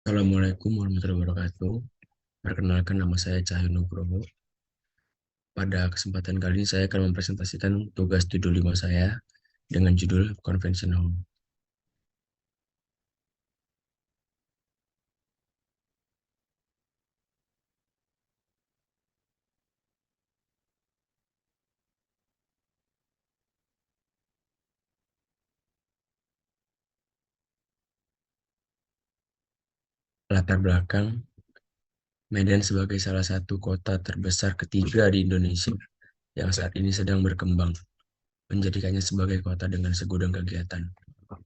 Assalamualaikum warahmatullahi wabarakatuh. Perkenalkan, nama saya Cahyo Nugroho. Pada kesempatan kali ini saya akan mempresentasikan tugas studi 5 saya dengan judul Conventional. Latar belakang, Medan sebagai salah satu kota terbesar ketiga di Indonesia yang saat ini sedang berkembang, menjadikannya sebagai kota dengan segudang kegiatan,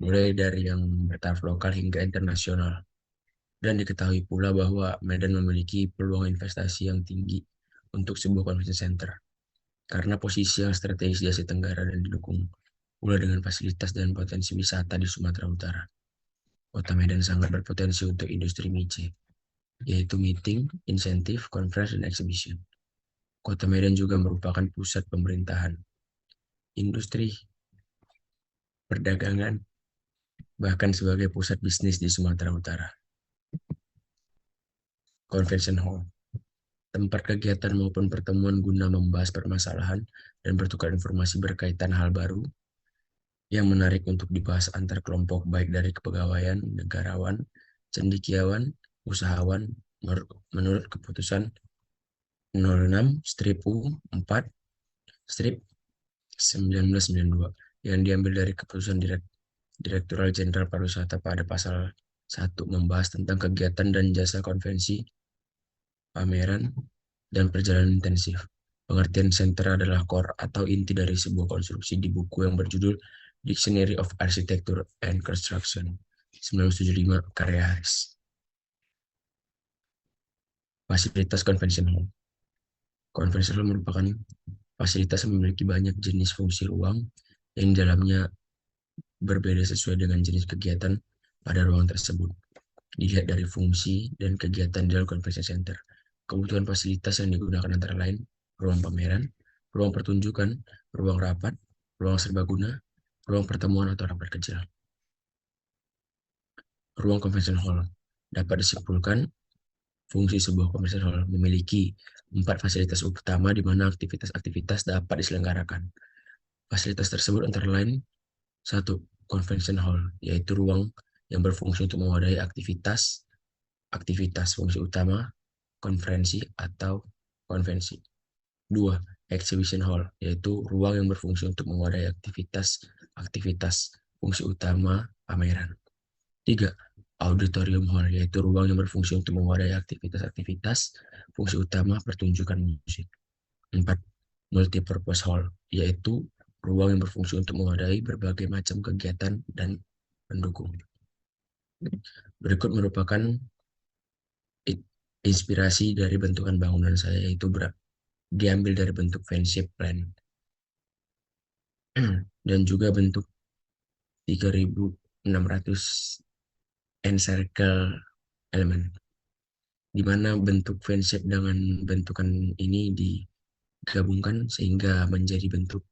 mulai dari yang bertaraf lokal hingga internasional. Dan diketahui pula bahwa Medan memiliki peluang investasi yang tinggi untuk sebuah convention center, karena posisi yang strategis di Asia Tenggara dan didukung pula dengan fasilitas dan potensi wisata di Sumatera Utara. Kota Medan sangat berpotensi untuk industri MICE, yaitu meeting, insentif, conference, dan exhibition. Kota Medan juga merupakan pusat pemerintahan, industri, perdagangan, bahkan sebagai pusat bisnis di Sumatera Utara. Convention Hall, tempat kegiatan maupun pertemuan guna membahas permasalahan dan bertukar informasi berkaitan hal baru yang menarik untuk dibahas antar kelompok baik dari kepegawaian, negarawan, cendekiawan, usahawan, menurut keputusan 06-U-4-1992 yang diambil dari keputusan Direktoral Jenderal Pariwisata pada pasal 1 membahas tentang kegiatan dan jasa konvensi, pameran, dan perjalanan intensif. Pengertian center adalah core atau inti dari sebuah konstruksi di buku yang berjudul Dictionary of Architecture and Construction 1975 karya Harris. Fasilitas Convention Hall. Convention Hall merupakan fasilitas yang memiliki banyak jenis fungsi ruang yang di dalamnya berbeda sesuai dengan jenis kegiatan pada ruang tersebut. Dilihat dari fungsi dan kegiatan di dalam convention center. Kebutuhan fasilitas yang digunakan antara lain ruang pameran, ruang pertunjukan, ruang rapat, ruang serbaguna, ruang pertemuan atau rapat kecil. Ruang convention hall dapat disimpulkan fungsi sebuah convention hall memiliki 4 fasilitas utama di mana aktivitas-aktivitas dapat diselenggarakan. Fasilitas tersebut antara lain: 1. Convention hall, yaitu ruang yang berfungsi untuk mewadahi aktivitas fungsi utama, konferensi atau konvensi. 2. Exhibition hall, yaitu ruang yang berfungsi untuk mewadahi aktivitas fungsi utama pameran. 3. Auditorium hall, yaitu ruang yang berfungsi untuk mewadahi aktivitas fungsi utama pertunjukan musik. 4. Multipurpose hall, yaitu ruang yang berfungsi untuk mewadahi berbagai macam kegiatan dan pendukung. Berikut merupakan inspirasi dari bentukan bangunan saya, yaitu diambil dari bentuk fan-shape plan dan juga bentuk 3600 encircle element, di mana bentuk fan-shape dengan bentukan ini digabungkan sehingga menjadi bentuk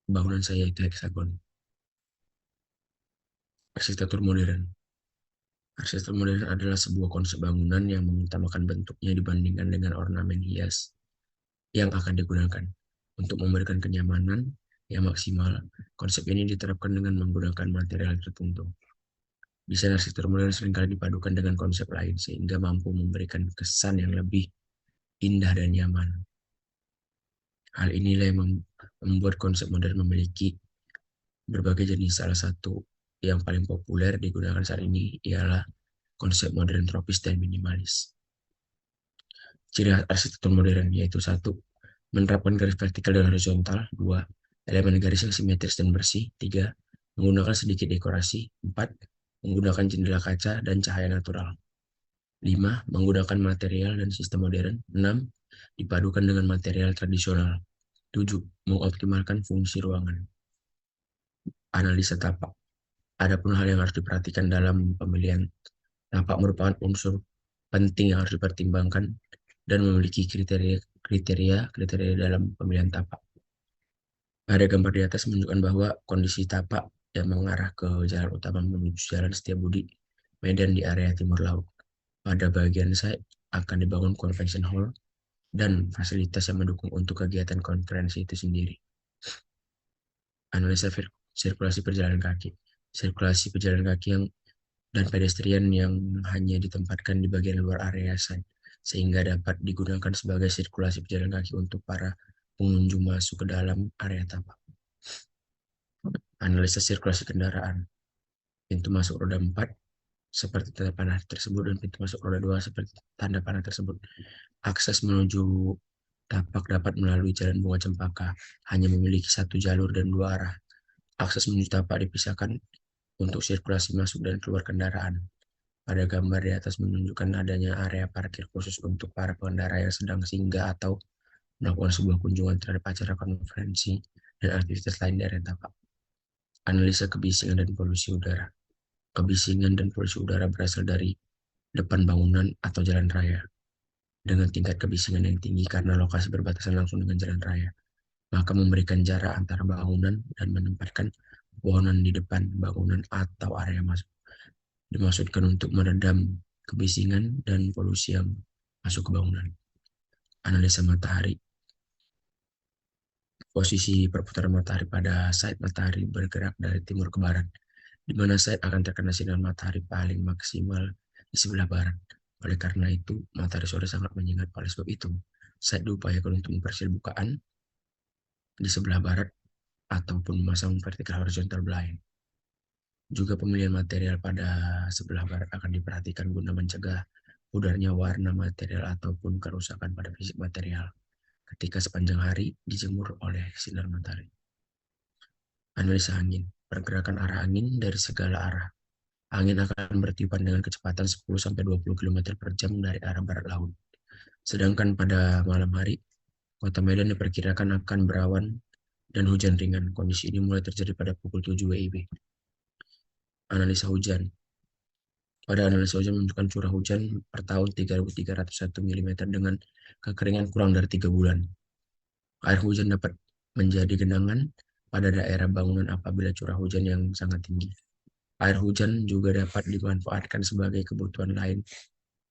bangunan saya, yaitu hexagon. Arsitektur modern. Arsitektur modern adalah sebuah konsep bangunan yang mengutamakan bentuknya dibandingkan dengan ornamen hias yang akan digunakan. Untuk memberikan kenyamanan yang maksimal, konsep ini diterapkan dengan menggunakan material tertentu. Desain arsitektur modern seringkali dipadukan dengan konsep lain sehingga mampu memberikan kesan yang lebih indah dan nyaman. Hal inilah yang membuat konsep modern memiliki berbagai jenis. Salah satu yang paling populer digunakan saat ini ialah konsep modern tropis dan minimalis. Ciri arsitektur modern yaitu: 1. Menerapkan garis vertikal dan horizontal. 2. Elemen garis yang simetris dan bersih. 3. Menggunakan sedikit dekorasi. 4. Menggunakan jendela kaca dan cahaya natural. 5. Menggunakan material dan sistem modern. 6. Dipadukan dengan material tradisional. 7. Mengoptimalkan fungsi ruangan. Analisa tapak. Adapun hal yang harus diperhatikan dalam pemilihan tapak merupakan unsur penting yang harus dipertimbangkan dan memiliki kriteria dalam pemilihan tapak. Pada gambar di atas menunjukkan bahwa kondisi tapak yang mengarah ke jalan utama menuju Jalan Setiabudi medan di area timur laut. Pada bagian side akan dibangun convention hall dan fasilitas yang mendukung untuk kegiatan konferensi itu sendiri. Analisa sirkulasi perjalanan kaki. Sirkulasi pejalan kaki yang dan pedestrian yang hanya ditempatkan di bagian luar area site, sehingga dapat digunakan sebagai sirkulasi pejalan kaki untuk para pengunjung masuk ke dalam area tapak. Analisa sirkulasi kendaraan. Pintu masuk roda 4 seperti tanda panah tersebut dan pintu masuk roda 2 seperti tanda panah tersebut. Akses menuju tapak dapat melalui jalan bunga cempaka, hanya memiliki satu jalur dan dua arah. Akses menuju tapak dipisahkan untuk sirkulasi masuk dan keluar kendaraan. Pada gambar di atas menunjukkan adanya area parkir khusus untuk para pengendara yang sedang singgah atau melakukan sebuah kunjungan terhadap acara konferensi dan aktivitas lain di area tapak. Analisa kebisingan dan polusi udara. Kebisingan dan polusi udara berasal dari depan bangunan atau jalan raya. Dengan tingkat kebisingan yang tinggi karena lokasi berbatasan langsung dengan jalan raya, maka memberikan jarak antara bangunan dan menempatkan pohonan di depan bangunan atau area masuk dimaksudkan untuk meredam kebisingan dan polusi yang masuk ke bangunan. Analisa matahari. Posisi perputaran matahari pada site matahari bergerak dari timur ke barat, di mana site akan terkena sinar matahari paling maksimal di sebelah barat. Oleh karena itu, matahari sore sangat menyengat. Oleh sebab itu, site diupayakan untuk mempersiap bukaan di sebelah barat ataupun memasang vertikal horizontal blind. Juga pemilihan material pada sebelah barat akan diperhatikan guna mencegah pudarnya warna material ataupun kerusakan pada fisik material ketika sepanjang hari dijemur oleh sinar matahari. Analisa angin. Pergerakan arah angin dari segala arah. Angin akan bertiupan dengan kecepatan 10-20 km per jam dari arah barat laut. Sedangkan pada malam hari, kota Medan diperkirakan akan berawan dan hujan ringan. Kondisi ini mulai terjadi pada pukul 7 WIB. Analisa hujan. Pada analisa hujan menunjukkan curah hujan per tahun 3.301 mm dengan kekeringan kurang dari 3 bulan. Air hujan dapat menjadi genangan pada daerah bangunan apabila curah hujan yang sangat tinggi. Air hujan juga dapat dimanfaatkan sebagai kebutuhan lain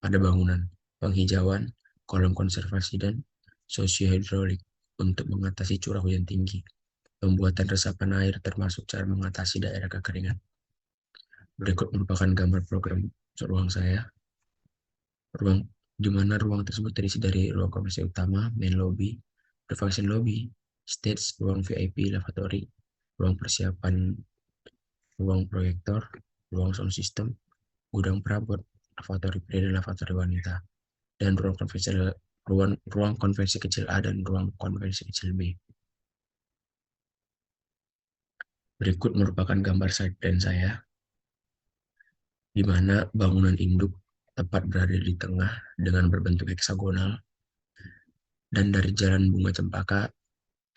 pada bangunan, penghijauan, kolom konservasi, dan sosiohidrolik untuk mengatasi curah hujan tinggi. Pembuatan resapan air termasuk cara mengatasi daerah kekeringan. Berikut merupakan gambar program ruang saya. Ruang di mana ruang tersebut terisi dari ruang konferensi utama, main lobby, function lobby, stage, ruang VIP, lavatory, ruang persiapan, ruang proyektor, ruang sound system, gudang perabot, lavatory pria dan lavatory wanita, dan ruang konvensi kecil A dan ruang konvensi kecil B. Berikut merupakan gambar side plan saya, di mana bangunan induk tepat berada di tengah dengan berbentuk heksagonal, dan dari jalan bunga cempaka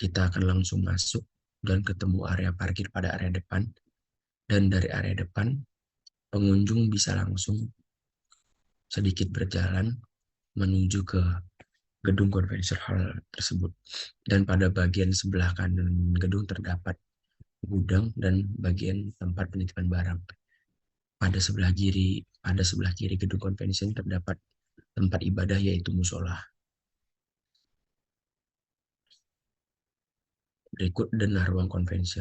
kita akan langsung masuk dan ketemu area parkir pada area depan, dan dari area depan pengunjung bisa langsung sedikit berjalan menuju ke gedung konvensi hall tersebut, dan pada bagian sebelah kanan gedung terdapat gudang dan bagian tempat penitipan barang. Pada sebelah kiri gedung konvensi terdapat tempat ibadah yaitu musola. Berikut denah ruang konvensi.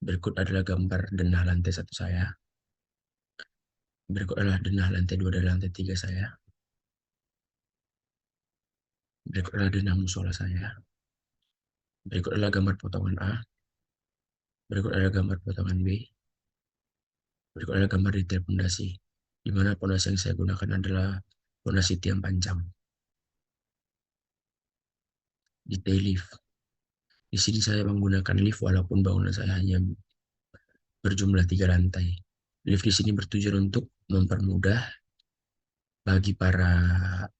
Berikut adalah gambar denah lantai 1 saya. Berikut adalah denah lantai 2 dan lantai 3 saya. Berikut adalah denah musola saya. Berikut adalah gambar potongan A. Berikut adalah gambar potongan B. Berikut adalah gambar detail pondasi, di mana pondasi yang saya gunakan adalah pondasi tiang panjang. Detail lift. Di sini saya menggunakan lift walaupun bangunan saya hanya berjumlah 3 lantai. Lift di sini bertujuan untuk mempermudah bagi para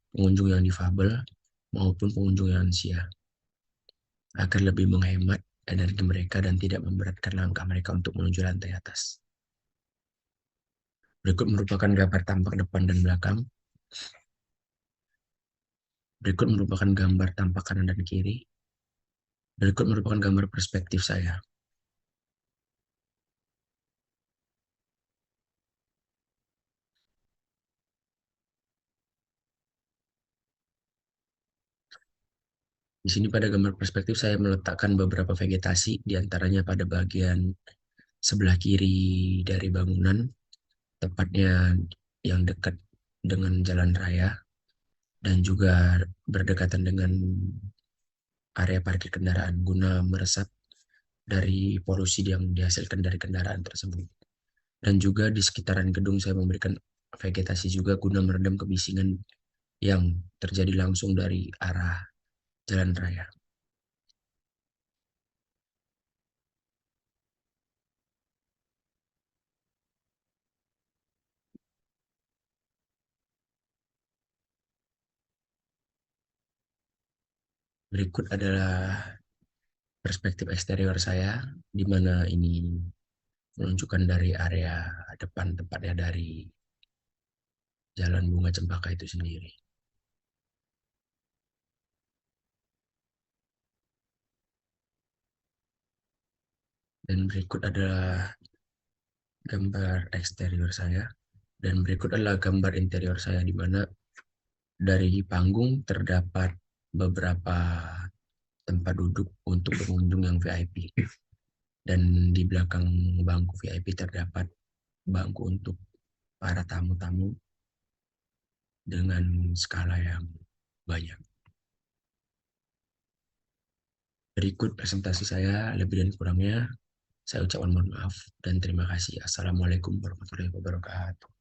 pengunjung yang difabel maupun pengunjung yang lansia, agar lebih menghemat energi mereka dan tidak memberatkan langkah mereka untuk menuju lantai atas. Berikut merupakan gambar tampak depan dan belakang. Berikut merupakan gambar tampak kanan dan kiri. Berikut merupakan gambar perspektif saya. Di sini pada gambar perspektif saya meletakkan beberapa vegetasi, di antaranya pada bagian sebelah kiri dari bangunan, tepatnya yang dekat dengan jalan raya, dan juga berdekatan dengan area parkir kendaraan guna meresap dari polusi yang dihasilkan dari kendaraan tersebut. Dan juga di sekitaran gedung saya memberikan vegetasi juga guna meredam kebisingan yang terjadi langsung dari arah jalan raya. Berikut adalah perspektif eksterior saya, di mana ini menunjukkan dari area depan, tepatnya dari Jalan Bunga Cempaka itu sendiri. Dan berikut adalah gambar eksterior saya. Dan berikut adalah gambar interior saya, di mana dari panggung terdapat beberapa tempat duduk untuk pengunjung yang VIP. Dan di belakang bangku VIP terdapat bangku untuk para tamu-tamu dengan skala yang banyak. Berikut presentasi saya, lebih dan kurangnya saya ucapkan mohon maaf dan terima kasih. Assalamualaikum warahmatullahi wabarakatuh.